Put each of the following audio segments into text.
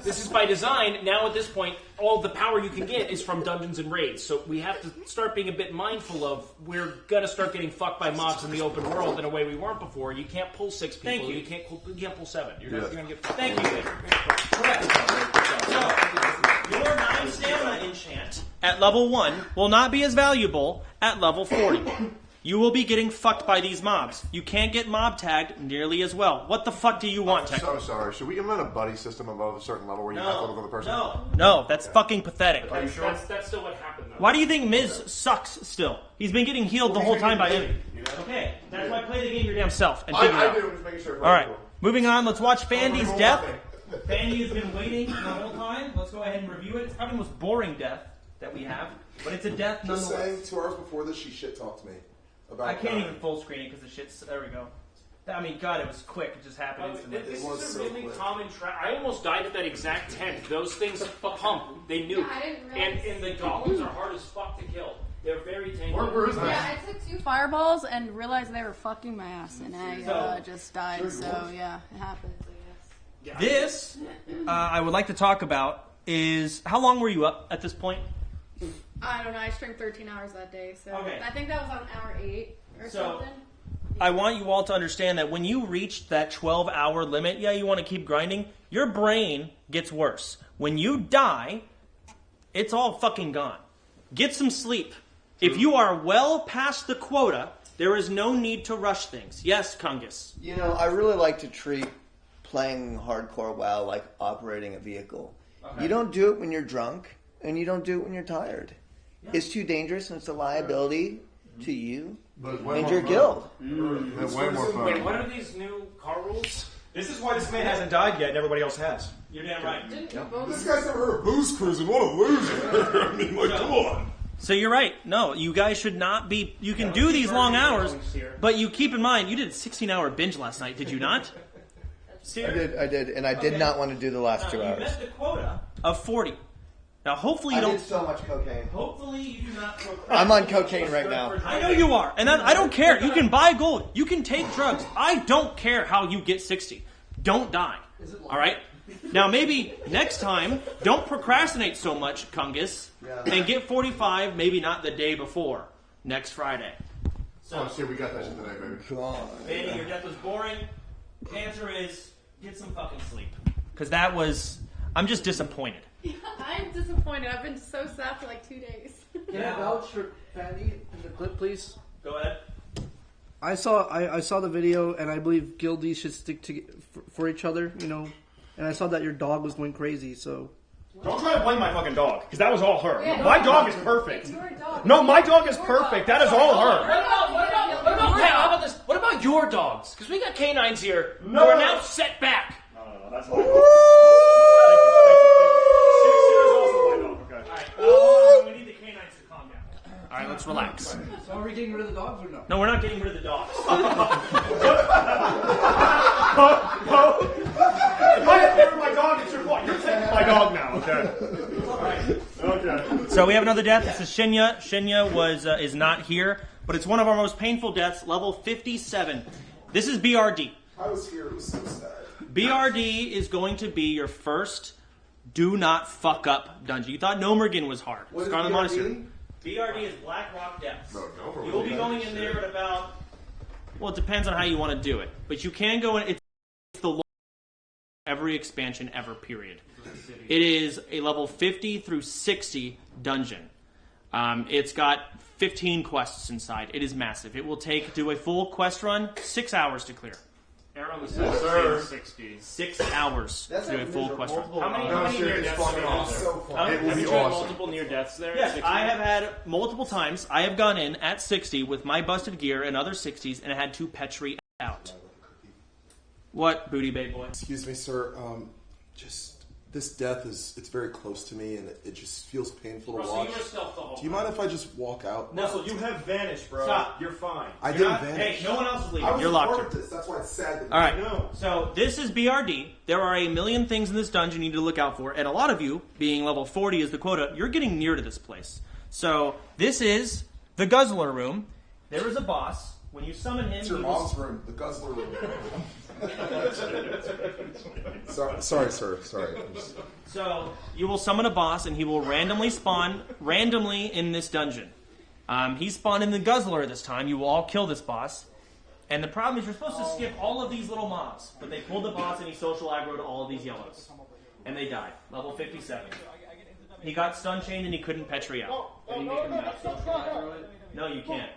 This is by design. Now at this point, all the power you can get is from dungeons and raids. So we have to start being a bit mindful of we're going to start getting fucked by mobs in the open world in a way we weren't before. You can't pull 6 people. Thank you. You can't pull 7. You're going to get... Thank you. Correct. So, your 9 stamina enchant at level 1 will not be as valuable at level 40. You will be getting fucked by these mobs. You can't get mob tagged nearly as well. What the fuck do you want, Tech? I'm so sorry. Should we implement a buddy system above a certain level where you have to look at the person? No, that's fucking pathetic. Are you sure? That's still what happened, though. Why do you think Miz sucks still? He's been getting healed the whole time by Emi. Okay, that's why play the game your damn self and figure it out. I do. Just making sure. All right, moving on. Let's watch Fandy's death. Fandy has been waiting the whole time. Let's go ahead and review it. It's probably the most boring death that we have, but it's a death nonetheless. Just saying, 2 hours before this, she shit talked to me. I can't even full screen it because the shit's... There we go. I mean, God, it was quick. It just happened instantly. This is a really common trap. I almost died at that exact tent. Those things pump. They nuke. And the goblins are hard as fuck to kill. They're very tanky. Where is that? Yeah, I took 2 fireballs and realized they were fucking my ass, and I just died. So yeah, it happens, I guess. This, I would like to talk about is... How long were you up at this point? I don't know. I streamed 13 hours that day, so I think that was on hour 8 or something. I want you all to understand that when you reach that 12-hour limit, yeah, you want to keep grinding, your brain gets worse. When you die, it's all fucking gone. Get some sleep. If you are well past the quota, there is no need to rush things. Yes, Kungus. You know, I really like to treat playing hardcore WoW like operating a vehicle. Okay. You don't do it when you're drunk, and you don't do it when you're tired. Yeah. It's too dangerous, and it's a liability to you and your guild. Way more fun. Wait, what are these new car rules? This is why this man hasn't died yet and everybody else has. You're damn right. This guy's never heard of booze cruising. What a loser. I mean, like, come on. So you're right. No, you guys should not be... You can do these long hours, but you keep in mind, you did a 16-hour binge last night, did you not? I did, and I did not want to do the last 2 hours. You met the quota of 40. Now, hopefully you I don't... did so much cocaine. Hopefully you do not... I'm on cocaine right now. I know you are, and I don't care. You can buy gold. You can take drugs. I don't care how you get 60. Don't die. All right? Now, maybe next time, don't procrastinate so much, Kungus, and get 45, maybe not the day before, next Friday. So, see, we got that shit today, baby. Baby, your death was boring. The answer is, get some fucking sleep. Because that was... I'm just disappointed. Yeah, I'm disappointed. I've been so sad for like 2 days. Can I vouch for Fanny in the clip, please? Go ahead. I saw the video, and I believe guildies should stick to for each other, you know. And I saw that your dog was going crazy, so... Don't try to blame my fucking dog, because that was all her. Yeah, my dog is perfect. It's your dog. No, my dog is perfect. That is all her. How about this? What about your dogs? Because we got canines here who are now set back. No, that's my dog. Thank you. Sarah's also my dog, okay? Alright, we need the canines to calm down. Alright, let's relax. So are we getting rid of the dogs or no? No, we're not getting rid of the dogs. If I have to my dog, it's your fault. You're taking my dog now, okay? Okay. So we have another death. This is Shinya. Shinya is not here, but it's one of our most painful deaths, level 57. This is BRD. I was here. It was so sad. BRD is going to be your first do not fuck up dungeon. You thought Nomergan was hard. What is Scarlet BRD? Monastery. BRD is Black Rock Depths. You will be going in there at about... Well, it depends on how you want to do it. But you can go in... It's the lowest every expansion ever, period. It is a level 50 through 60 dungeon. It's got 15 quests inside. It is massive. It will do a full quest run, 6 hours to clear. Arrow is 60. 6 hours to do a full quest run. How many near deaths are there? So fun. It will Have be you had awesome. multiple near deaths there? Yes, 60? I have had multiple times. I have gone in at 60 with my busted gear and other 60s, and I had 2 Petri out. What, Booty Bay Boy? Excuse me, sir. Just this death it's very close to me, and it just feels painful to Russell, watch. you were stealth the whole Do you mind if I just walk out? Russell, you have vanished, bro. Stop. You're fine. I You're didn't not- vanish. Hey, no one else is leaving. I was You're a locked part in. of this. That's why it's sad. That All right. No. So this is BRD. There are a million things in this dungeon you need to look out for, and a lot of you, being level 40 is the quota, you're getting near to this place. So this is the Guzzler Room. There is a boss. When you summon him, It's your he will- mom's room, the guzzler room. Sorry, sir. Sorry. So you will summon a boss, and he will randomly spawn in this dungeon. He spawned in the Guzzler this time. You will all kill this boss. And the problem is you're supposed to skip all of these little mobs, but they pulled the boss and he social aggroed all of these yellows. And they died. Level 57. He got stun chained and he couldn't petri out. Can you make him not social aggro it? No, you can't.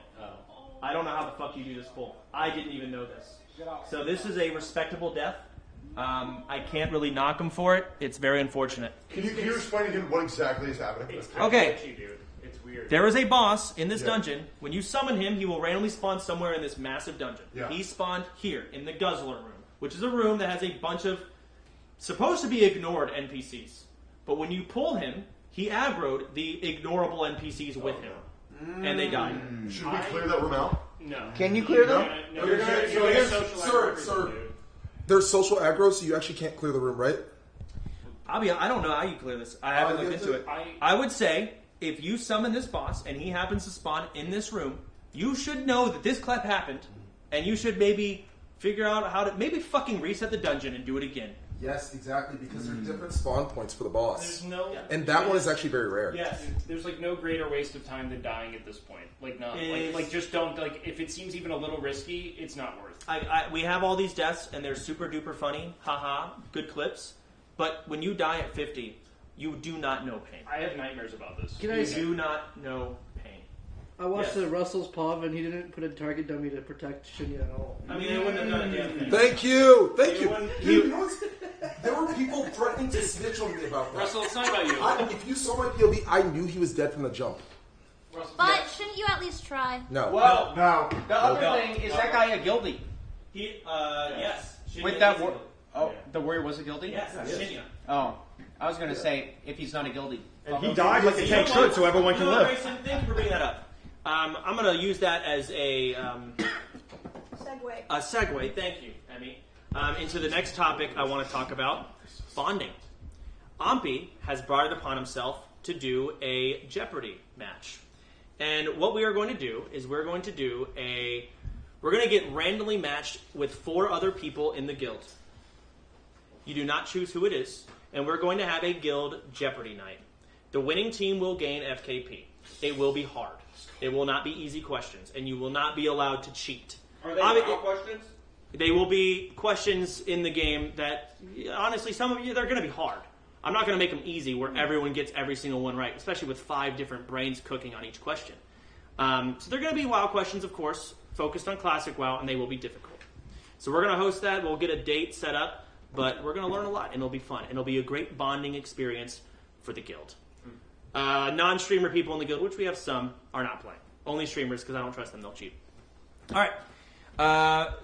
I don't know how the fuck you do this full. I didn't even know this. So this is a respectable death. I can't really knock him for it. It's very unfortunate. Can you explain to him what exactly is happening? Okay. It's weird. There is a boss in this dungeon. When you summon him, he will randomly spawn somewhere in this massive dungeon. Yeah. He spawned here in the Guzzler room, which is a room that has a bunch of supposed to be ignored NPCs. But when you pull him, he aggroed the ignorable NPCs with him. And they died. Should we clear that room out? No. Can you clear them? No, you're gonna social aggro Sir. everything, dude. There's social aggro, so you actually can't clear the room, right? I don't know how you clear this. I haven't looked into it. I would say, if you summon this boss and he happens to spawn in this room, you should know that this clap happened, and you should maybe figure out how to maybe fucking reset the dungeon and do it again. Yes, exactly, because there are different spawn points for the boss. There's no, And that one is actually very rare. Yes. There's like no greater waste of time than dying at this point. Like no, Is- like just don't like. If it seems even a little risky, it's not worth. We have all these deaths, and they're super duper funny. Haha, good clips. But when you die at 50, you do not know pain. I have nightmares about this. Can I You do not know pain. I watched Yes. the Russell's POV and he didn't put a target dummy to protect Shinya at all. I mean, they wouldn't have done a damn thing. Thank you! Thank You you! wouldn't- Dude, you know what's... There were people threatening to snitch on me about that. Russell, it's not about you. If you saw my POV, I knew he was dead from the jump. Russell, But shouldn't you at least try? No. Well, No. the other thing is that guy a guildy. Yes. With Shinya that is a war- guilty. Oh, the warrior was a guildy? Yes, Shinya. Oh, I was gonna say if he's not a guildy. And he died like the tank should, so everyone can live. Grayson, thank you for bringing that up. I'm going to use that as a segue. Thank you, Emmy. Into the next topic I want to talk about: bonding. Ampi has brought it upon himself to do a Jeopardy match, and what we are going to do is we're going to get randomly matched with 4 other people in the guild. You do not choose who it is, and we're going to have a guild Jeopardy night. The winning team will gain FKP. It will be hard. It will not be easy questions, and you will not be allowed to cheat. Are they WoW questions? They will be questions in the game that, honestly, some of you, they're going to be hard. I'm not going to make them easy where everyone gets every single one right, especially with 5 different brains cooking on each question. So they're going to be WoW questions, of course, focused on Classic WoW, and they will be difficult. So we're going to host that. We'll get a date set up, but we're going to learn a lot, and it'll be fun. And it'll be a great bonding experience for the guild. Non-streamer people in the guild, which we have some, are not playing. Only streamers, because I don't trust them. They'll cheat. All right.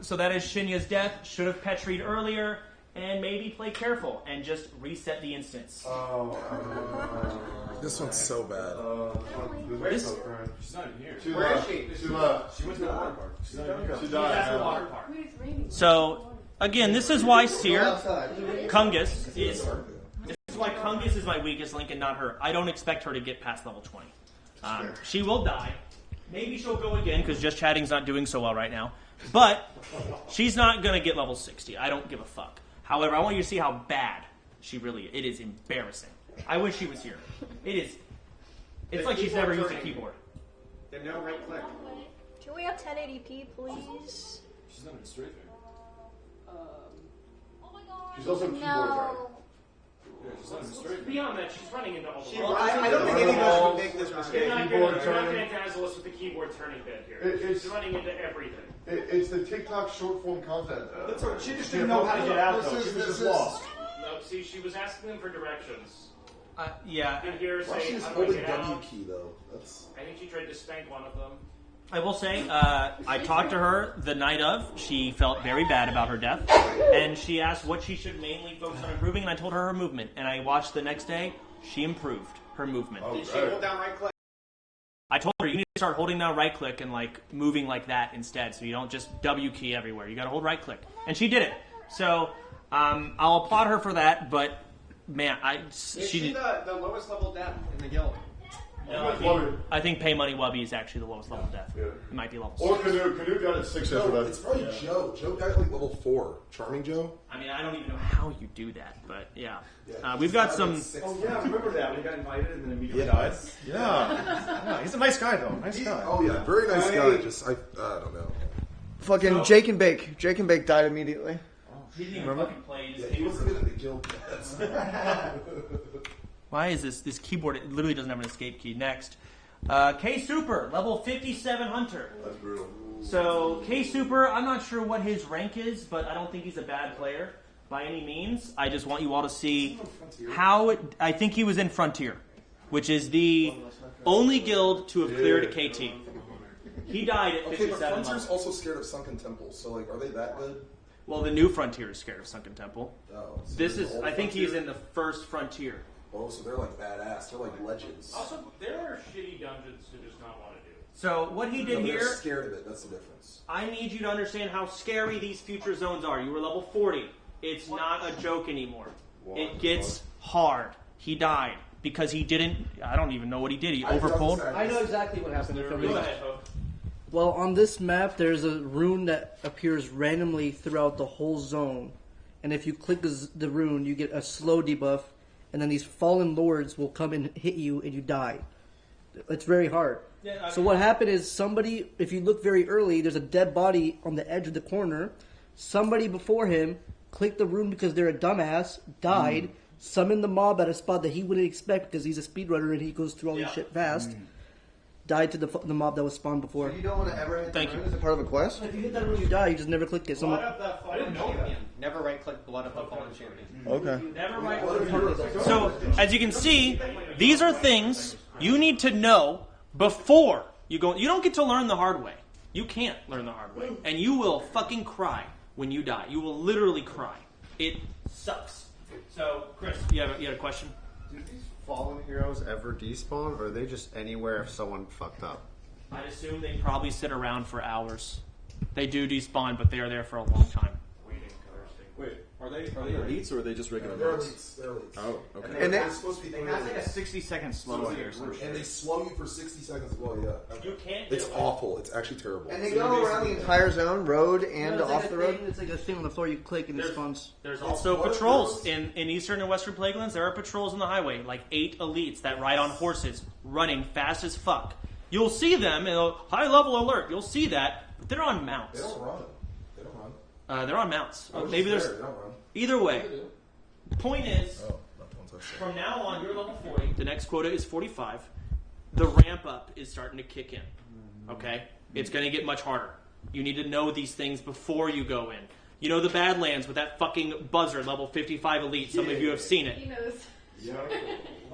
So that is Shinya's death. Should have petried earlier, and maybe play careful and just reset the instance. This one's so bad. This, she's not even here. Where is she? She left. She went to the water park. She's not even here. She that's the died. water park. So, again, this is why Kungus is... This is why Kungus is my weakest link and not her. I don't expect her to get past level 20. She will die. Maybe she'll go again, because Just Chatting's not doing so well right now. But she's not going to get level 60. I don't give a fuck. However, I want you to see how bad she really is. It is embarrassing. I wish she was here. It's like she's never used a keyboard. Then no right click. Can we have 1080p, please? She's not even straight there. Oh my god. She's also a keyboard No. Yeah, she's not even straight there. Beyond that, she's running into all the I don't think any of us would make this You're mistake. not Keyboard going turning. to dazzle us with the keyboard turning bit here. It's- She's running into everything. It's the TikTok short form content. She just didn't know how to get out, though. She was just lost. No, see, she was asking them for directions. Yeah. You can hear her Why say, she's how do I holding get W out? key though? That's I think she tried to spank one of them. I will say, I talked to her the night of. She felt very bad about her death, and she asked what she should mainly focus on improving, and I told her her movement. And I watched the next day. She improved her movement. Did she hold down right click? I told her you need to start holding down right click and like moving like that instead, so you don't just W key everywhere. You got to hold right click, and she did it. So I'll applaud her for that. But man, Is she the lowest level death in the guild? No, I think Pay Money Wubby is actually the lowest level death. It might be level 6. Or Canoe got it 6 after that. It's probably Joe. Joe got like level 4. Charming Joe. I mean, I don't even know how you do that, but yeah. We've got some. Oh yeah, I remember that. We got invited and then immediately died. Yeah. He's a nice guy though. Nice guy. Oh yeah, very nice guy. Just I don't know. Fucking Jake and Bake. Jake and Bake died immediately. He didn't even fucking play. He wasn't in the guild. Why is this keyboard? It literally doesn't have an escape key. Next, K Super, level 57 Hunter. That's brutal. So K Super, I'm not sure what his rank is, but I don't think he's a bad player by any means. I just want you all to see how I think he was in Frontier, which is the only guild to have cleared a KT. He died at 57 but Frontier's levels. also scared of Sunken Temples, so like, are they that good? Well, the new Frontier is scared of Sunken Temple. Oh, so This the is, old I think Frontier? he's in the first Frontier. Oh, so they're like badass. They're like legends. Also, there are shitty dungeons to just not want to do. So what he did No, here, they're scared of it. That's the difference. I need you to understand how scary these future zones are. You were level 40. It's not a joke anymore. It gets hard. He died because he didn't. I don't even know what he did. He overpulled. I know exactly what happened. Go ahead, Hope. Well, on this map, there's a rune that appears randomly throughout the whole zone. And if you click the rune, you get a slow debuff, and then these fallen lords will come and hit you, and you die. It's very hard. So what happened is somebody, if you look very early, there's a dead body on the edge of the corner. Somebody before him clicked the rune because they're a dumbass, died, summoned the mob at a spot that he wouldn't expect because he's a speedrunner and he goes through all this shit fast. Died to the mob that was spawned before. You don't want to ever hit Thank the you. rune as a part of a quest? If you hit that rune, you die. You just never clicked it. Someone. I didn't know that. Never right-click Blood of the Fallen Champion. Okay. Never mind. So, as you can see, these are things you need to know before you go. You don't get to learn the hard way. You can't learn the hard way. And you will fucking cry when you die. You will literally cry. It sucks. So, Chris, you had a question? Do these fallen heroes ever despawn, or are they just anywhere if someone fucked up? I assume they probably sit around for hours. They do despawn, but they are there for a long time. Wait, are they elites or are they just regular They're mods? elites. They're elites. Oh, okay. And they're supposed to be. It has like a 60-second slow here. And they slow you for 60 seconds as well. Yeah. You can't. It's awful. It's actually terrible. And they go around the entire zone, road and It's like off the road? It's like a thing on the floor you click and it spawns. There's also patrols in Eastern and Western Plaguelands. There are patrols on the highway, like 8 elites that ride on horses, running fast as fuck. You'll see them, high level alert. You'll see that, but they're on mounts. They don't run. They don't run. They're on mounts. I was Maybe just there's. there. They don't run. Either way, Yeah, they do. point is, Oh, not the ones I said. from now on, you're level 40. The next quota is 45. The ramp up is starting to kick in. Okay? It's going to get much harder. You need to know these things before you go in. You know the Badlands with that fucking buzzard, level 55 elite. Some of you have seen it. He knows.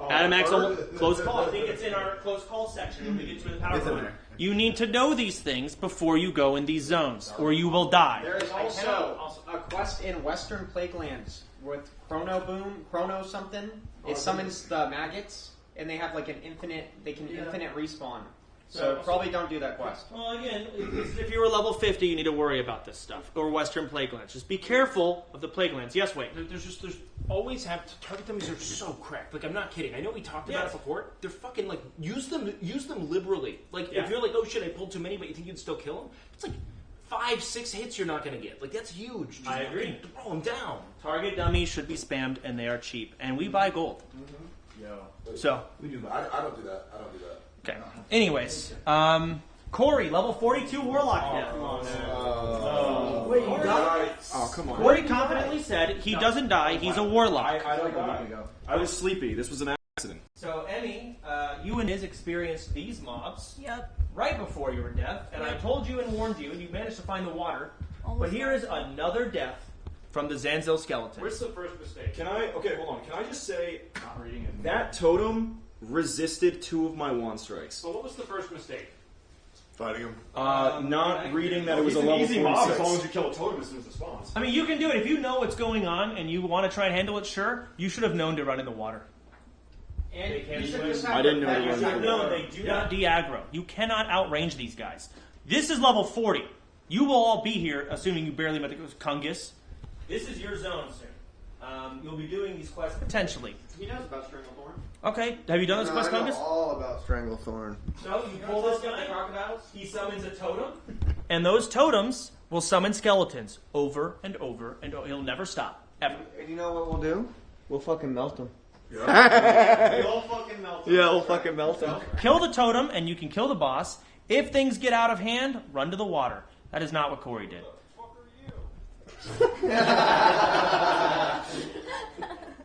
Adam Axel, close call. I think it's in our close call section when we get to the PowerPoint. You need to know these things before you go in these zones, or you will die. There is also a quest in Western Plaguelands with Chrono something. It summons the maggots, and they have like an infinite respawn. So probably don't do that quest. Well, again, if you were level 50, you need to worry about this stuff. Or Western Plaguelands. Just be careful of the Plaguelands. Yes, wait. There's always have to target them because they're so cracked. Like, I'm not kidding. I know we talked about it before. They're fucking like use them liberally. Like if you're like, oh shit, I pulled too many, but you think you'd still kill them. It's like 5-6 hits you're not gonna get. Like that's huge. Just I agree. Throw them down. Target dummies should be spammed, and they are cheap. And we buy gold. So We do that. I don't do that. I don't do that. okay. Anyways, Corey, level 42 Warlock. Wait, you got Oh, come on. Corey confidently said he doesn't die. He's a Warlock. I don't know. I was sleepy. This was an accident. So, Emmy, you and Iz experienced these mobs Yep. right before your death, and I told you and warned you, and you managed to find the water. Almost But here is another death from the Zanzil skeleton. Where's the first mistake? Okay, hold on. Can I just say that totem resisted 2 of my wand strikes? So what was the first mistake? Fighting him. Not reading that it was a He's an level easy mob as 46. long as you kill a totem as soon as it spawns. I mean, you can do it. If you know what's going on and you want to try and handle it, sure. You should have known to run in the water. And you should just I didn't know have they that- were You should know they do not de-aggro. You cannot outrange these guys. This is level 40. You will all be here, assuming you barely met the Kungus. This is your zone soon. You'll be doing these quests potentially. He knows about Stranglethorn. Okay, have you done this quest, I know Congus? all about Stranglethorn. So you pull this guy, he summons a totem, and those totems will summon skeletons over and over and over. He'll never stop, ever. And you know what we'll do? We'll fucking melt them. We'll fucking melt him. Yeah, we'll fucking melt them. Kill the totem, and you can kill the boss. If things get out of hand, run to the water. That is not what Corey did.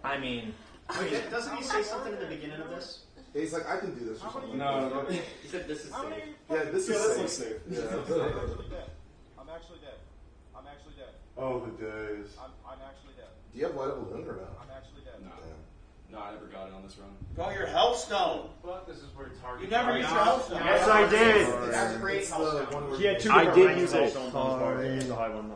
I mean... Wait, doesn't he say something in the beginning of this? He's like, I can do this or something. No. He said this is safe. Yeah, this is safe. Yeah. I'm actually dead. I'm actually dead. Oh, the days. I'm actually dead. Do you have light of balloon or not? I'm actually dead. No, I never got it on this run. Got your Hellstone. But this is where it's hard. You never used your Hellstone. Yes, I did. That's great Hellstone. He had two I different did use ranks it. of Hellstone. Use the high one.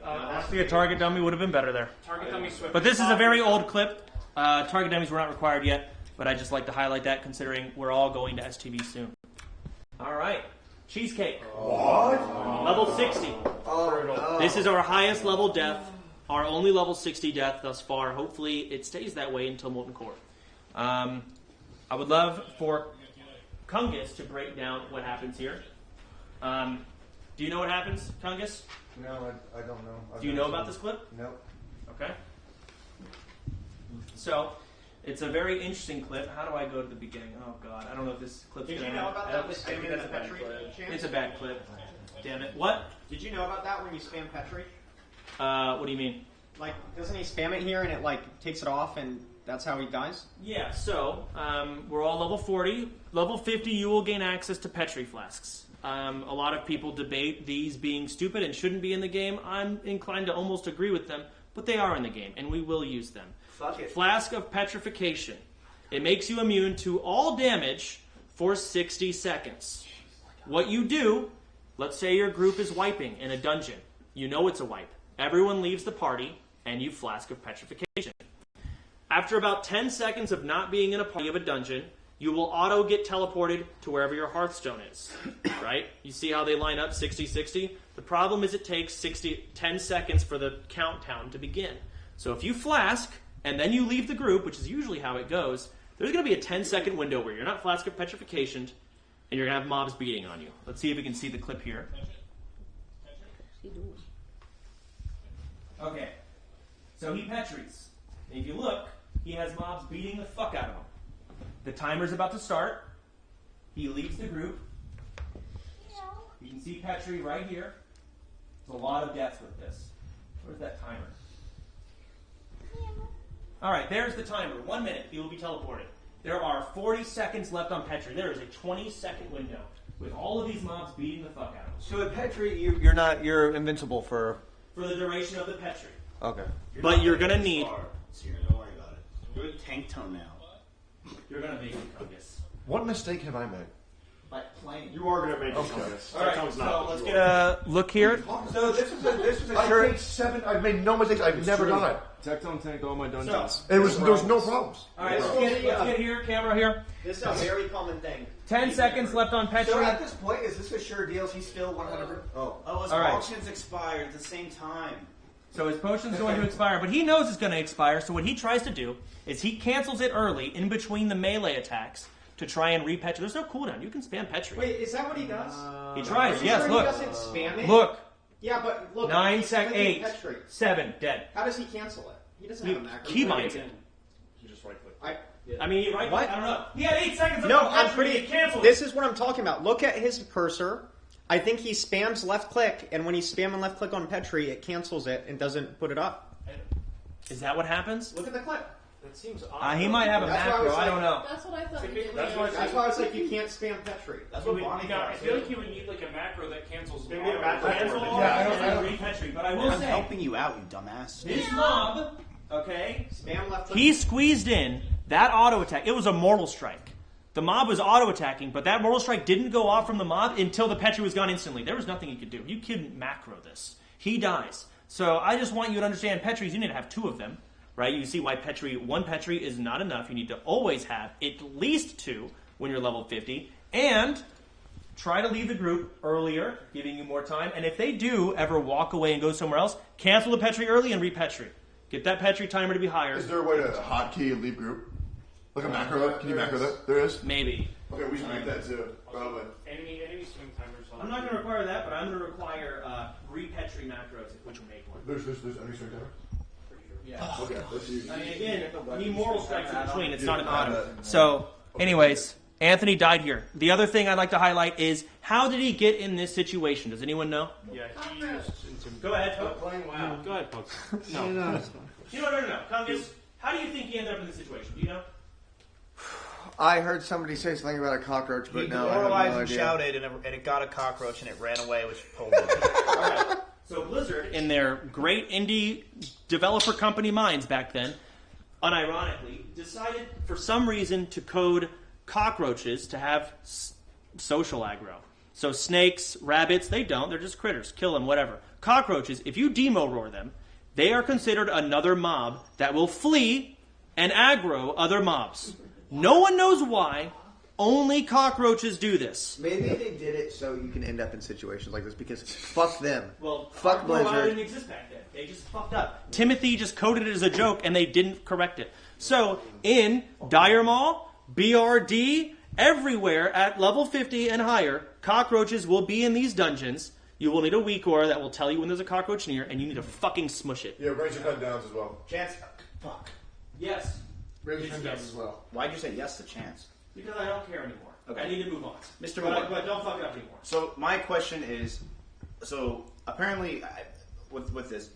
Honestly, a target dummy would have been better there. Target dummy swift. But this is a very old clip. Target dummies were not required yet, but I just like to highlight that considering we're all going to STV soon. All right. Cheesecake. What? Level 60. Oh, no. This is our highest level death, our only level 60 death thus far. Hopefully it stays that way until Molten Core. I would love for Kungus to break down what happens here. Do you know what happens, Kungus? No, I don't know. Do you know about this clip? No. Okay. So, it's a very interesting clip. How do I go to the beginning? Oh God, I don't know if this clip's Did you gonna know have- about I that don't with think spamming that's the a bad Petri clip. chance? It's a bad clip. Damn it. What? Did you know about that when you spam Petri? What do you mean? Like, doesn't he spam it here and it like takes it off and that's how he dies? Yeah, so we're all level 40. Level 50, you will gain access to Petri flasks. A lot of people debate these being stupid and shouldn't be in the game. I'm inclined to almost agree with them, but they are in the game, and we will use them. Fuck it. Flask of Petrification. It makes you immune to all damage for 60 seconds. What you do, let's say your group is wiping in a dungeon. You know it's a wipe. Everyone leaves the party, and you Flask of Petrification. After about 10 seconds of not being in a party of a dungeon, you will auto get teleported to wherever your Hearthstone is, right? You see how they line up 60-60? The problem is it takes 10 seconds for the countdown to begin. So if you Flask, and then you leave the group, which is usually how it goes, there's going to be a 10-second window where you're not Flask of Petrification, and you're going to have mobs beating on you. Let's see if we can see the clip here. Okay. So he Petries. And if you look, he has mobs beating the fuck out of him. The timer's about to start. He leaves the group. You can see Petri right here. There's a lot of deaths with this. Where's that timer? Alright, there's the timer. 1 minute, he will be teleported. There are 40 seconds left on Petri. There is a 20-second window with all of these mobs beating the fuck out of him. So at Petri, you're invincible for the duration of the Petri. Okay. But you're gonna need. Don't worry about it. You're a tank tone now. You're gonna make it, Kungus. What mistake have I made? Like playing. You are going to make Okay. this. All right, so let's get a look here. So this was a I shirt. made 7. I've made no mistakes. I've never done it. Tectone tanked all my dungeons. There was no problems. All right, let's get here, camera here. This is a very common thing. 10 seconds left on Petri. So at this point, is this for sure deals? He's still 100%. Oh, his All right. options expired at the same time. So his potion's going to expire, but he knows it's going to expire, so what he tries to do is he cancels it early in between the melee attacks to try and re-Petri. There's no cooldown. You can spam Petri. Wait, is that what he does? He tries, Are you yes, sure look. He doesn't spam it? Look. Yeah, but look. 9 he's seconds, clicking 8, Petri. 7, dead. How does he cancel it? He doesn't He have a macro. keybinds it. You just right click. I mean, he right What? I don't know. He had 8 seconds No, on I'm Petri, pretty. he canceled This it. is what I'm talking about. Look at his cursor. I think he spams left click, and when he's spamming left click on Petri, it cancels it and doesn't put it up. Is that what happens? Look at the clip. That seems odd. He might have a That's why I macro. was I don't like- know. That's what I thought. You did. That's why I was like, you can't spam Petri. That's You what would- Bonnie you know, I got. feel like you would need like a macro that cancels. Maybe a macro. Cancel all Yeah, I and don't- then re-Petri. But I will I'm say, helping you out, you dumbass. this mob, okay, Spam left click. he squeezed in that auto attack. It was a mortal strike. The mob was auto attacking, but that mortal strike didn't go off from the mob until the Petri was gone instantly. There was nothing he could do. You couldn't macro this. He dies. So I just want you to understand Petris, you need to have 2 of them, right? You see why one Petri is not enough. You need to always have at least 2 when you're level 50. And try to leave the group earlier, giving you more time. And if they do ever walk away and go somewhere else, cancel the Petri early and re-Petri. Get that Petri timer to be higher. Is there a way to hotkey and leave group? Like a macro that? Can you macro that? There is? Maybe. Okay, we should make that too. Probably. Enemy swing timers. I'm not going to require that, but I'm going to require re-Petri macros if we can make one. There's enemy swing timer? Yeah. Okay, that's huge. I mean, again, need moral strikes in between. It's not an auto. So, anyways, Anthony died here. The other thing I'd like to highlight is how did he get in this situation? Does anyone know? Yeah, he used Go ahead, Poke. Wow. Go ahead, Poke. No, it's fine. No. Congus, how do you think he ended up in this situation? Do you know? I heard somebody say something about a cockroach, but He no, I have demoralized no and idea. shouted, and it got a cockroach, and it ran away, which pulled it. So Blizzard, in their great indie developer company minds back then, unironically, decided for some reason to code cockroaches to have social aggro. So snakes, rabbits, they don't. They're just critters. Kill them, whatever. Cockroaches, if you demo roar them, they are considered another mob that will flee and aggro other mobs. No one knows why. Only cockroaches do this. Maybe they did it so you can end up in situations like this because fuck them. Well, fuck Blizzard. didn't exist back then. They just fucked up. Timothy just coded it as a joke and they didn't correct it. So in Dire Maul, BRD, everywhere at level 50 and higher, cockroaches will be in these dungeons. You will need a weak aura that will tell you when there's a cockroach near, and you need to fucking smush it. Yeah, raise your gun downs as well. Chance. Fuck. Yes. Raise your gun downs as well. Why'd you say yes to Chance? Because I don't care anymore. Okay. I need to move on. Mr. Moore. But don't fuck it up anymore. So my question is, so apparently with this,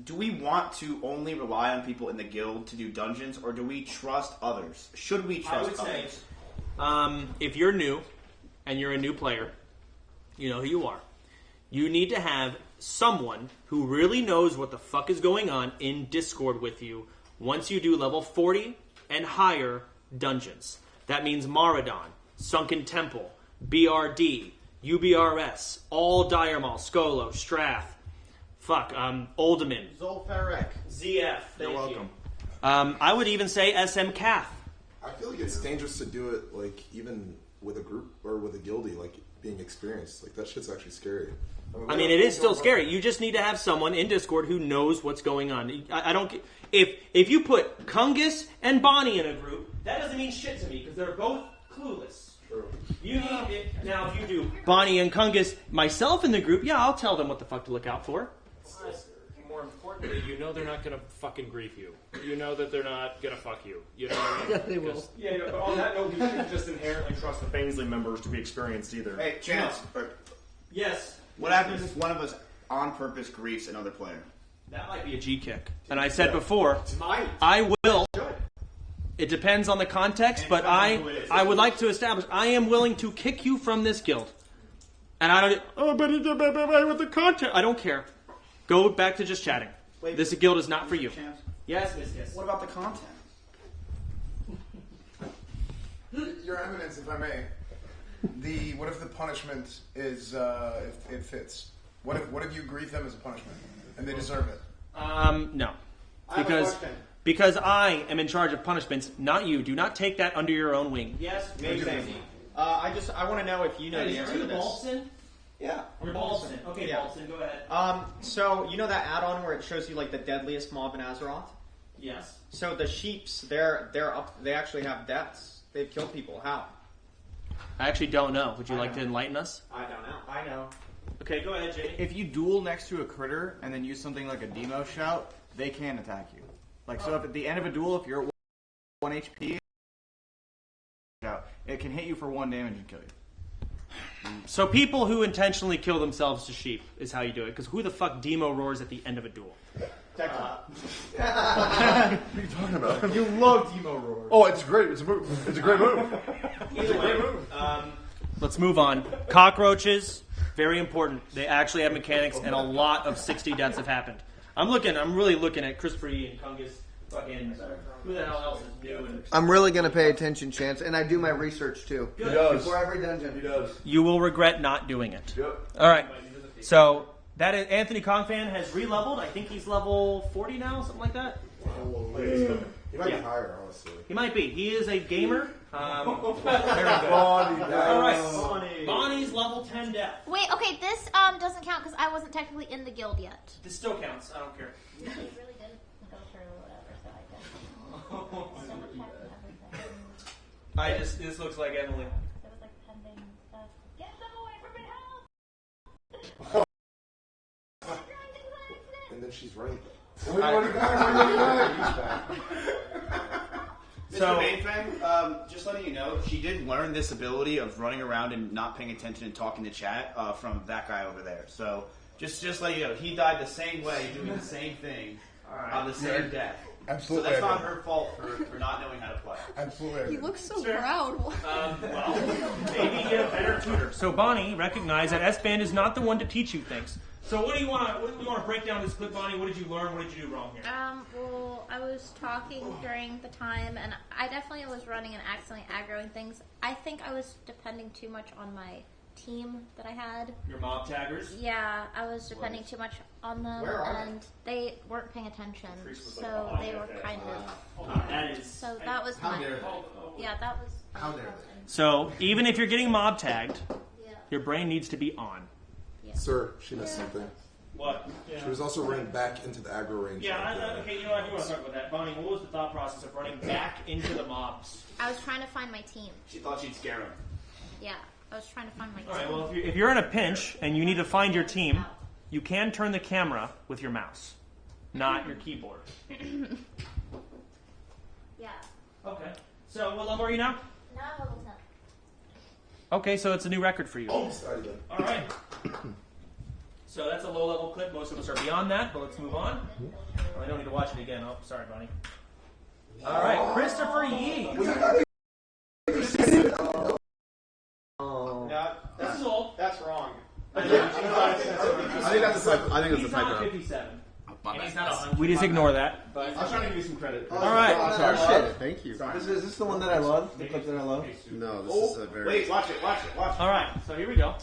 do we want to only rely on people in the guild to do dungeons, or do we trust others? Should we trust others? If you're new and you're a new player, you know who you are. You need to have someone who really knows what the fuck is going on in Discord with you once you do level 40 and higher dungeons. That means Maradon, Sunken Temple, BRD, UBRS, all Dire Maul, Skolo, Strath, Oldeman, Zolfarek, ZF. You're welcome. I would even say SM Cath. I feel like it's dangerous to do it, like, even with a group or with a guildie, like, being experienced. Like, that shit's actually scary. I mean, it is still scary. You just need to have someone in Discord who knows what's going on. I don't. If you put Kungus and Bonnie in a group, that doesn't mean shit to me because they're both clueless. True. You need it. Now, if you do Bonnie and Kungus myself in the group, yeah, I'll tell them what the fuck to look out for. More importantly, you know they're not going to fucking grief you. You know that they're not going to fuck you. You know what I mean? Yeah, they will. Yeah, but on that note, we shouldn't just inherently trust the Bainsley members to be experienced either. Hey, Chance. Yes. What happens if one of us on purpose griefs another player? That might be a G kick. And I said before, I will. It depends on the context, but I would like to establish I am willing to kick you from this guild. And I don't. Oh, but with the content, I don't care. Go back to just chatting. Wait, this guild is not for you. Chance? Yes. What about the content? Your Eminence, if I may. What if the punishment is if it fits? What if you grieve them as a punishment and they deserve it? No, because I am in charge of punishments, not you. Do not take that under your own wing. Yes, maybe. I want to know if you know the answer to this. Balson? Yeah, You're Balson. Okay, yeah. Balson, go ahead. So you know that add-on where it shows you like the deadliest mob in Azeroth? Yes. So the sheeps, they're up. They actually have deaths. They've killed people. How? I actually don't know. Would you like to enlighten us? I don't know. I know. Okay, go ahead, JD. If you duel next to a critter and then use something like a demo shout, they can attack you. Like, so if at the end of a duel, if you're at 1 HP, it can hit you for 1 damage and kill you. So people who intentionally kill themselves to sheep is how you do it. Because who the fuck demo roars at the end of a duel? What are you talking about? You love demo roar. Oh, it's great. It's a move. It's a great move. Either way, let's move on. Cockroaches, very important. They actually have mechanics, and a lot of 60 deaths have happened. I'm really looking at Chris Free and Kungus. Fucking who the hell else is new? And I'm really going to pay attention, Chance, and I do my research too. Good. He does. Before every dungeon. He does. You will regret not doing it. Yep. All right. So that is, Anthony Kongfan has re-leveled. I think he's level 40 now, something like that. He might be higher, honestly. He might be. He is a gamer. Very good. Bonnie. All right. Bonnie's level 10 death. Wait, okay, this doesn't count because I wasn't technically in the guild yet. This still counts. I don't care. You really did. This looks like Emily. There was like pending stuff. Get them away from me! Help! And then she's right. Mr. Mainfang, just letting you know, she did learn this ability of running around and not paying attention and talking to chat from that guy over there. So just let you know, he died the same way, doing the same thing on the same death. Absolutely. So that's not her fault for not knowing how to play. Absolutely. He looks so proud. Well, maybe get a better tutor. So Bonnie recognized that Esfand is not the one to teach you things. So what do you want to break down this clip, Bonnie? What did you learn? What did you do wrong here? Well, I was talking during the time, and I definitely was running and accidentally aggroing things. I think I was depending too much on my team that I had. Your mob taggers? Yeah, I was depending too much on them, and they weren't paying attention, so they were kind of... That is... So that was my... Yeah, that was... How dare they? So even if you're getting mob tagged, your brain needs to be on. Sir, she missed something. What? She was also running back into the aggro range. Yeah, okay, you know what? I do want to talk about that. Bonnie, what was the thought process of running back into the mobs? I was trying to find my team. She thought she'd scare him. Yeah, I was trying to find my team. Alright, well, if you're in a pinch and you need to find your team, you can turn the camera with your mouse, not your keyboard. Yeah. Okay. So, what level are you now? Now I'm level 10. Okay, so it's a new record for you. Alright. So that's a low-level clip. Most of us are beyond that, but let's move on. Oh, I don't need to watch it again. Oh, sorry, Bonnie. Alright, Christopher Yee. Yeah, that's wrong. I think that's a typo. He's not 57. And he's not 100. We just ignore that. But I was trying to give you some credit. Alright. Sorry, shit. Thank you. Is this the one that I love? The clip that I love? No, this is a very... Wait, watch it. Alright, so here we go.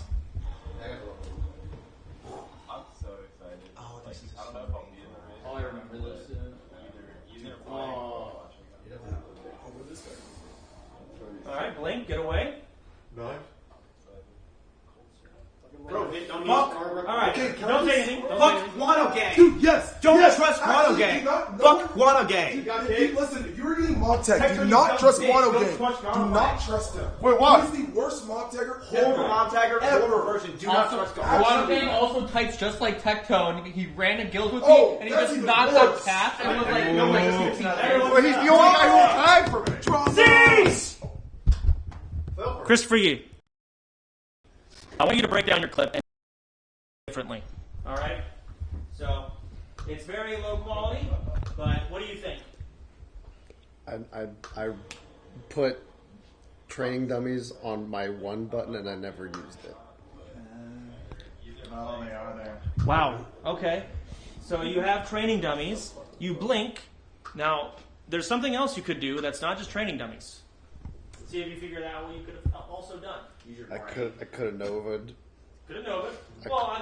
I'm so excited. Oh, this is... I don't know if I'll be in the race. Oh, I remember this. Either playing or watching. Alright, Blink, get away. No. Bro, don't use Alright, don't say anything. Fuck Guano Gang! Dude, yes! Don't yes, trust Guano actually, Gang! do not- Fuck Guano Gang! Listen, if you were getting mob tagged, Hector, do you not dumb trust bitch, Guano don't Gang. trust Guano Do not Gang. trust him. Wait, what? He's the worst mob tagger Horrible mob tagger, horrible version. Do not trust Guano Guano Gang. Gang also types just like Tectone. He ran in guilds with Oh, me, and he that's just even knocked worse. up Taft, and he was like, No, no, it's not there. But he's the only guy who will tag for me. Cease! Well, Christopher Yee. I want you to break down your clip and differently. Alright? So, it's very low quality, but what do you think? I put training dummies on my one button and I never used it. Oh, they are there. Wow. Okay. So you have training dummies. You blink. Now, there's something else you could do that's not just training dummies. See if you figured out what you could have also done. Use your I brain. could have Nova'd. Could have known it. Well,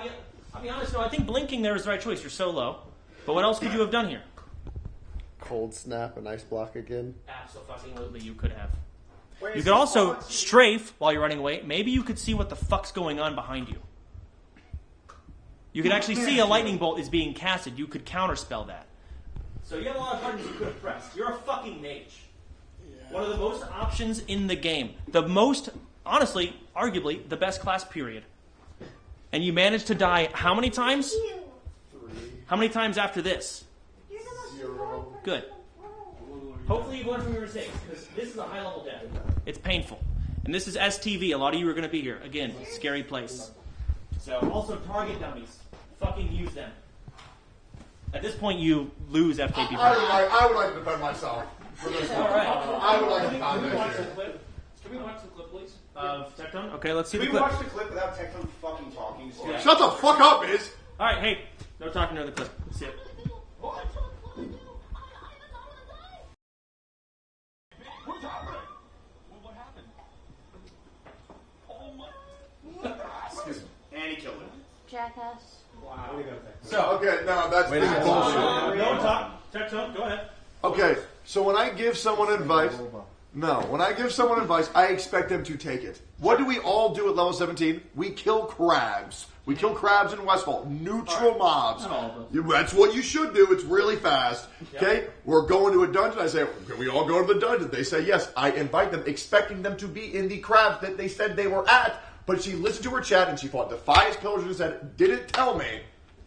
I'll be honest. No, I think blinking there is the right choice. You're so low. But what else could you have done here? Cold snap and ice block again. Absolutely, you could have. You could also strafe while you're running away. Maybe you could see what the fuck's going on behind you. You could actually see a lightning bolt is being casted. You could counterspell that. So you have a lot of buttons you could have pressed. You're a fucking mage. One of the most options in the game. The most, honestly, arguably, the best class period. And you managed to die how many times? 3. How many times after this? 0. Good. Hopefully you've learned from your mistakes, because this is a high-level death. It's painful. And this is STV. A lot of you are going to be here. Again, scary place. So, also target dummies. Fucking use them. At this point, you lose FKP. I would like to defend myself for this one. Alright. I would like to Can defend we watch the this. clip? Can we watch the clip, please? Of Tectone? Okay, let's see Can the we clip. watch the clip without Tectone fucking talking? Yeah. Shut the fuck up, Miz. Alright, hey. No talking during the clip. Let's see it. And he killed him. Jackass. Wow. So, okay, no, that's Wait a minute. bullshit. Don't talk. Tectone, go ahead. Okay, so when I give someone advice, No, when I give someone advice, I expect them to take it. What do we all do at level 17? We kill crabs. We kill crabs in Westfall. Neutral mobs. That's what you should do. It's really fast. Okay? We're going to a dungeon. I say, can we all go to the dungeon? They say yes. I invite them, expecting them to be in the crabs that they said they were at. But she listened to her chat and she fought Defias Pillagers and said, didn't tell me.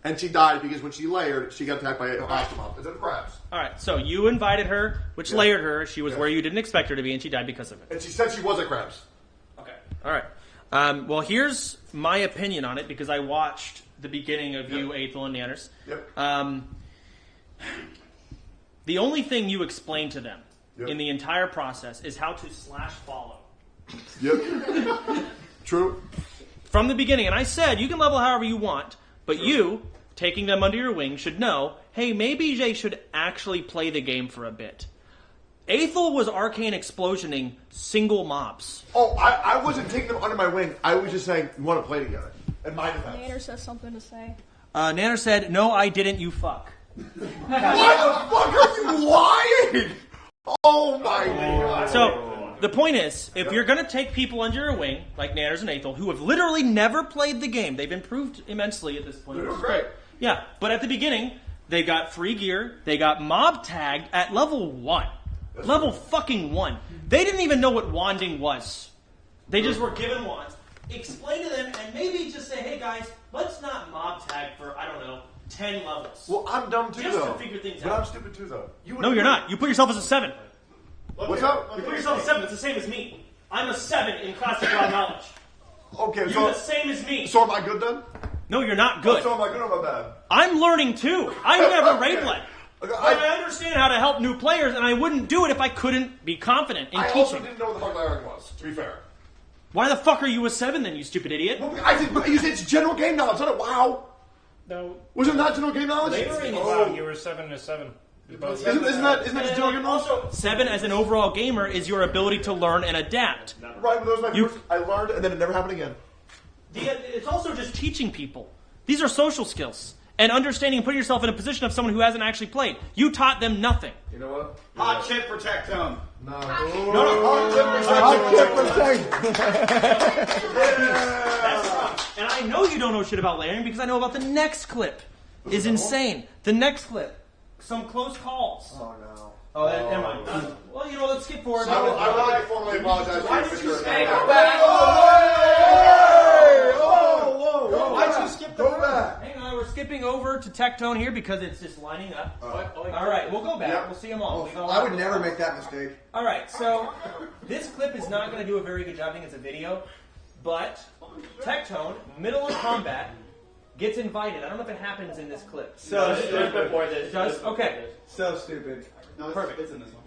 And she died because when she layered, she got attacked by a mob instead of crabs. All right, so you invited her, which layered her. She was where you didn't expect her to be, and she died because of it. And she said she was at crabs. Okay. All right. Well, here's my opinion on it because I watched the beginning of you, Aethel, and Nanners. Yep. The only thing you explained to them in the entire process is how to /follow. Yep. True. From the beginning, and I said you can level however you want, but you, taking them under your wing, should know, hey, maybe they should actually play the game for a bit. Aethel was arcane explosioning single mobs. Oh, I wasn't taking them under my wing. I was just saying, we want to play together. And my defense. Nader says something to say. Nanner said, no, I didn't, you fuck. Why the fuck are you lying? Oh my god. So, the point is, if you're going to take people under your wing, like Nanners and Aethel, who have literally never played the game, they've improved immensely at this point. They're great. Yeah, but at the beginning, they got free gear, they got mob tagged at level 1. Level fucking 1. They didn't even know what wanding was. They just were given wands. Explain to them and maybe just say, hey guys, let's not mob tag for, I don't know, 10 levels. Well, I'm dumb too, just though. to figure things but out. I'm stupid too, though. No, you're not. You put yourself as a 7. What's up? You put yourself as a 7. It's the same as me. I'm a 7 in classic raw knowledge. Okay, You're so the same as me. So am I good then? No, you're not good. Oh, so am I good or am I bad? I'm learning too. I never Okay. raid bled. Okay, But I understand how to help new players, and I wouldn't do it if I couldn't be confident in I teaching. also didn't know what the fuck layering was, to be fair. Why the fuck are you a 7 then, you stupid idiot? Well, I did, but it's general game knowledge, not a WoW. No. Was it not general game knowledge? Wow, you were 7 and a 7. Isn't that just general game knowledge? Also, 7 as an overall gamer is your ability to learn and adapt. Right, but that was my first. I learned, and then it never happened again. It's also just teaching people. These are social skills. And understanding and putting yourself in a position of someone who hasn't actually played. You taught them nothing. You know what? Hot chip protect them. No. Hot chip protect. That's rough. And I know you don't know shit about layering because I know about the next clip. Is insane. The next clip. Some close calls. Oh no. Oh, never mind. Well, you know, let's skip forward. I would like to formally apologize Why to did you, you Mr. say Go go back? Whoa. Why'd you skip the back? Hang on, we're skipping over to Tectone here because it's just lining up. All right, we'll go back. Yep. We'll see them all. I would never make that mistake. All right, so this clip is not going to do a very good job. I think it's a video, but Tectone, middle of combat, gets invited. I don't know if it happens in this clip. So before this. It does? Okay. So stupid. No, Perfect. It's in this one.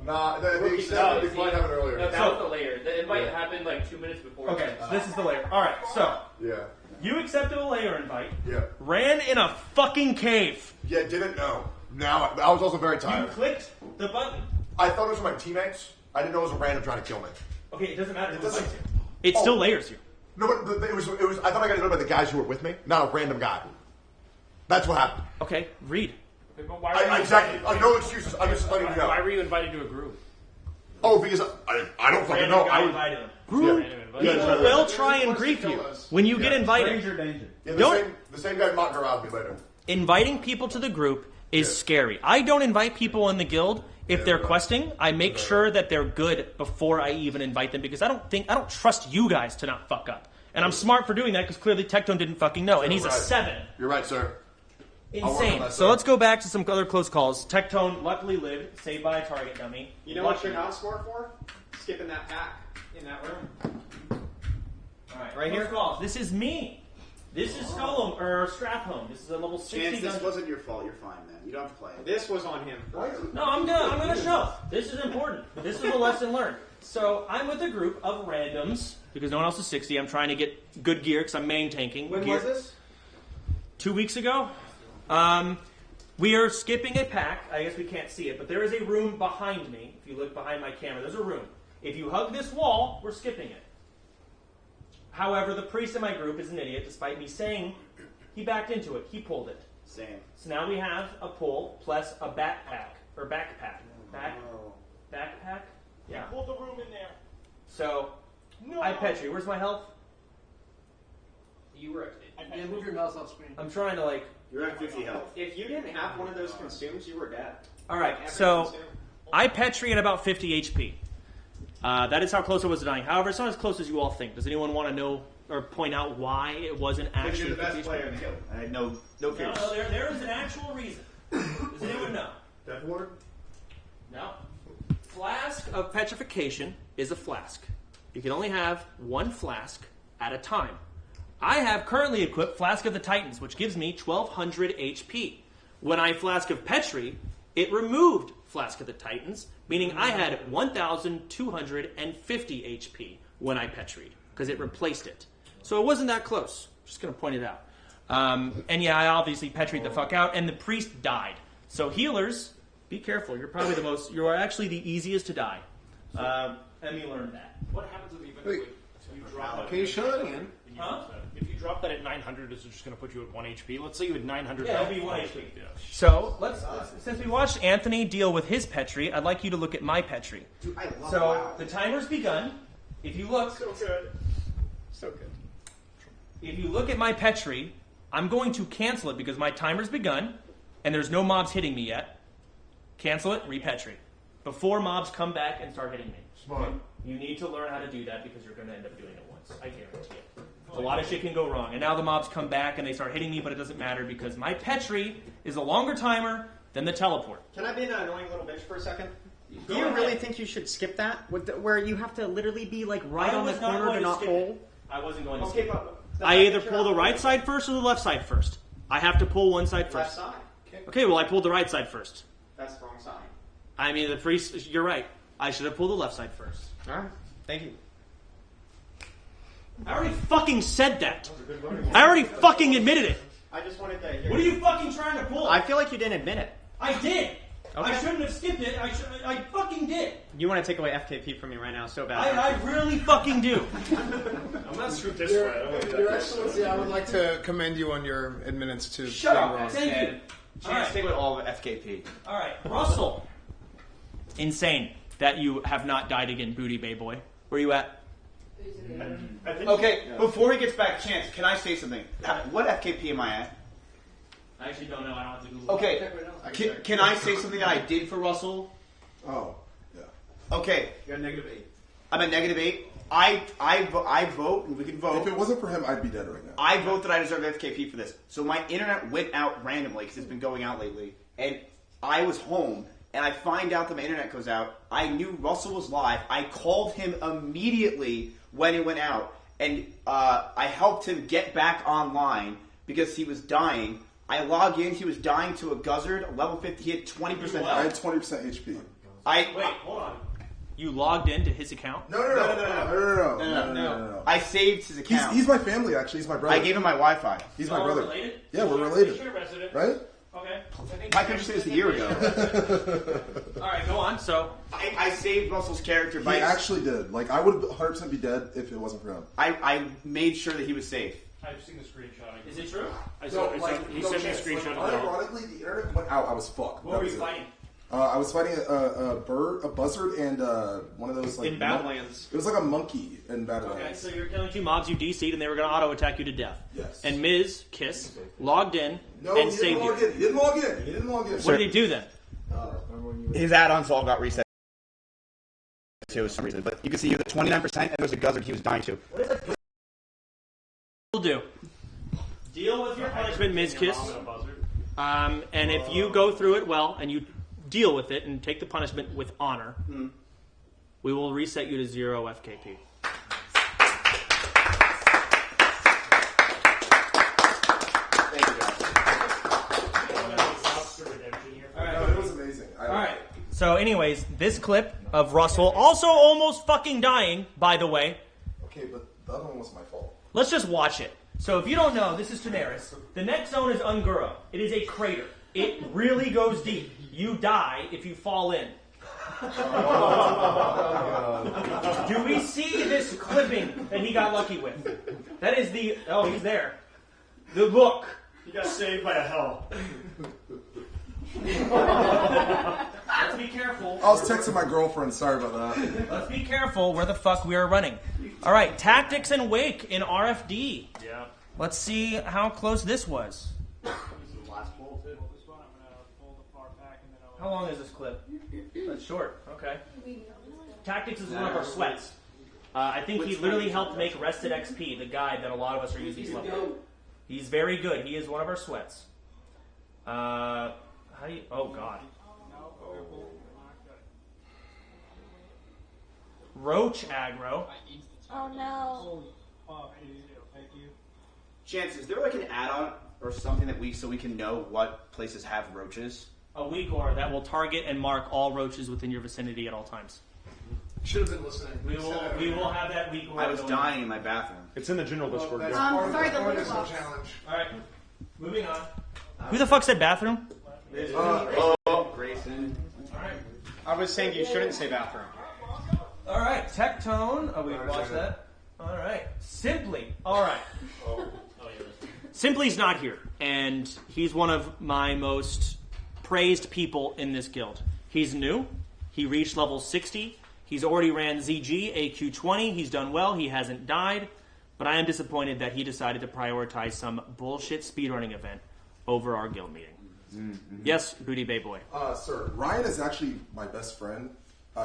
Nah, the extent the fight happened earlier. No, that was the layer. The invite happened like 2 minutes before. Okay, so this is the layer. All right, so Yeah. you accepted a layer invite. Yeah. Ran in a fucking cave. Yeah, didn't know. Now, I was also very You tired. clicked the button. I thought it was for my teammates. I didn't know it was a random trying to kill me. Okay, it doesn't matter. It doesn't. It still layers you. No, but it was. I thought I got to know by the guys who were with me, not a random guy. That's what happened. Okay, read. But why were you Exactly. invited- No excuses. I'm just letting you know. Why were you invited to a group? Oh, because I don't fucking Random know. guy I would. invited him. Group. People will try and grief you when you get invited. Yeah, Don't- the same guy mocked around me later. Inviting people to the group is scary. I don't invite people in the guild if they're questing. I make sure that they're good before I even invite them because I don't trust you guys to not fuck up. And I'm smart for doing that because clearly Tectone didn't fucking know, and he's a 7. You're right, sir. I'll work on Insane. that, So sir. let's go back to some other close calls. Tectone luckily lived, saved by a target dummy. You know what you're not smart for? Skipping that pack in that room. Alright, right here. Calls. This is me. This is Skullhome, or Strathhome. This is a level 60 Chance, this gun. wasn't your fault. You're fine, man. You don't have to play it. This was on him. No, I'm gonna show. This is important. This is a lesson learned. So I'm with a group of randoms because no one else is 60. I'm trying to get good gear because I'm main tanking. When gear. was this? 2 weeks ago. We are skipping a pack. I guess we can't see it, but there is a room behind me. If you look behind my camera, there's a room. If you hug this wall, we're skipping it. However, the priest in my group is an idiot, despite me saying he backed into it. He pulled it. Same. So now we have a pull plus a backpack. Or backpack. Backpack? Yeah. Pull the room in there. So, I Petri. Where's my health? You were Yeah, move your mouse off screen. I'm trying to like. You're at 50 health. If you didn't have one of those consumes, you were dead. All right, so I Petri at about 50 HP. That is how close I was to dying. However, it's not as close as you all think. Does anyone want to know or point out why it wasn't actually You're the best 50 player in the guild. I had no fears. No, there is an actual reason. Does anyone know? Death Ward? No. Flask of Petrification is a flask. You can only have one flask at a time. I have currently equipped Flask of the Titans, which gives me 1200 HP. When I Flask of Petri, it removed Flask of the Titans, meaning I had 1250 HP when I Petried, because it replaced it. So it wasn't that close. Just going to point it out. And yeah, I obviously Petried the fuck out, and the priest died. So healers, be careful. You are actually the easiest to die. Emmy learned that. What happens if you drop it? Can you show that again? Huh? If you drop that at 900, is it just going to put you at 1 HP? Let's say you had 900. Yeah, it'll be 1 HP. Yeah. So, since we watched Anthony deal with his Petri, I'd like you to look at my Petri. Dude, I love So, the timer's begun. If you look... So good. So good. If you look at my Petri, I'm going to cancel it because my timer's begun, and there's no mobs hitting me yet. Cancel it, re-Petri. Before mobs come back and start hitting me. Smart. You need to learn how to do that because you're going to end up doing it once. I guarantee it. A lot of shit can go wrong. And now the mobs come back and they start hitting me, but it doesn't matter because my Petri is a longer timer than the teleport. Can I be an annoying little bitch for a second? Do you really think you should skip that? Where you have to literally be like right on the corner to not pull? I wasn't going to Okay, skip it. but I either pull the right side first or the left side first. I have to pull one side left first. side. Okay, well I pulled the right side first. That's the wrong side. I mean, the priest, you're right. I should have pulled the left side first. Alright, thank you. I already fucking said that. I already fucking admitted it. I just wanted to hear. What are you fucking trying to pull? I feel like you didn't admit it. I did. Okay. I shouldn't have skipped it. I fucking did. You want to take away FKP from me right now so bad. I really fucking do. I'm not screwed this Your, way. Your Excellency, I would like to commend you on your admittance to Shut being up. wrong. Thank you. Chance, stay with all of FKP. All right, Russell. Insane that you have not died again, Booty Bay Boy. Where you at? Okay, before he gets back, Chance, can I say something? What FKP am I at? I actually don't know. I don't have to Google. Okay, can I say something that I did for Russell? Oh, yeah. Okay. You're at -8. I'm at -8. I vote, and we can vote. If it wasn't for him, I'd be dead right now. I vote that I deserve FKP for this. So my internet went out randomly because it's been going out lately, and I was home, and I find out that my internet goes out. I knew Russell was live. I called him immediately when it went out, and I helped him get back online because he was dying. I log in. He was dying to a Guzzard, level 50. He had 20% health. I had 20% HP. Wait, hold on. You logged into his account? No. I saved his account. He's my family, actually. He's my brother. I gave him my Wi-Fi. He's my brother. Related? Yeah, we're related. Sure, resident. Right? Okay. My country said this a year ago. All right, go on. So I saved Russell's character He by... actually did. Like, I would 100% be dead if it wasn't for him. I made sure that he was safe. I've seen the screenshot. Is it true? He sent me a screenshot of that. Unironically, the internet went out. I was fucked. What were you fighting? I was fighting a bird, a buzzard, and one of those like In Badlands. It was like a monkey in Badlands. Okay, so you're killing 2 mobs you DC'd, and they were going to auto-attack you to death. Yes. And Ms. Kiss logged in No, and he saved didn't you. log in. He didn't log in. He didn't log in. What did he do then? His add-ons all got reset for some reason, but you can see he was at 29%, and there was a Guzzard he was dying to. Will do. Deal with your punishment, Ms. Kiss. And if you go through it well and you deal with it and take the punishment with honor, we will reset you to 0 FKP. Thank you, guys. No, it was amazing. All right. So, anyways, this clip of Russell also almost fucking dying, by the way. Okay, but the other one was my fault. Let's just watch it. So, if you don't know, this is Daenerys. The next zone is Ungura. It is a crater. It really goes deep. You die if you fall in. Do we see this clipping that he got lucky with? That is the... Oh, he's there. The book. He got saved by a hell. let's be careful. I was texting my girlfriend. Sorry about that. Let's be careful where the fuck we are running. All right, tactics and wake in RFD. Yeah. Let's see how close this was. How long is this clip? That's short. Okay. Tactics is one of our sweats. I think he literally helped make Rested XP, the guide that a lot of us are using this level. He's very good. He is one of our sweats. How do you... Oh, God. Roach aggro. Oh no. Chance, is there like an add-on or something that we can know what places have roaches? A weak aura that will target and mark all roaches within your vicinity at all times. Should have been listening. We will have that weak aura. I was dying in my bathroom. It's in the general Discord. Sorry, the link challenge. All right, moving on. Who the fuck said bathroom? Grayson. All right. I was saying you shouldn't say bathroom. All right, Tectone. Oh, we watched that. All right, Simply. All right. Simply's not here, and he's one of my most praised people in this guild. He's new. He reached level 60. He's already ran ZG, AQ 20. He's done well. He hasn't died. But I am disappointed that he decided to prioritize some bullshit speedrunning event over our guild meeting. Mm-hmm. Yes, Booty Bay Boy. Sir, Ryan is actually my best friend.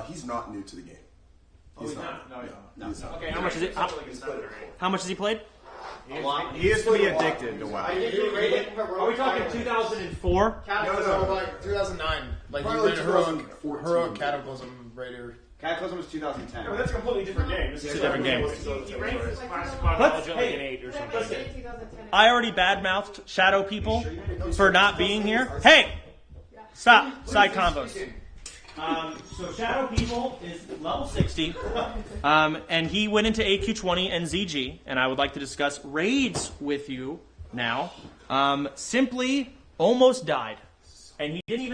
He's not new to the game. He's not? No. He's not. Okay, how much is it? How much has he played? He is pretty addicted to WoW. Are we talking 2004? No, like 2009. Like Probably you ran Heroic Cataclysm Raider. Cataclysm was 2010. No, that's a completely different game. This It's a different game. He ranked ranked classic biology Let's- like hey, an 8 or something. I already badmouthed Shadow people for not being here. Hey! Stop. Side combos. So Shadow People is level 60, and he went into AQ 20 and ZG, and I would like to discuss raids with you now. Simply almost died, and he didn't even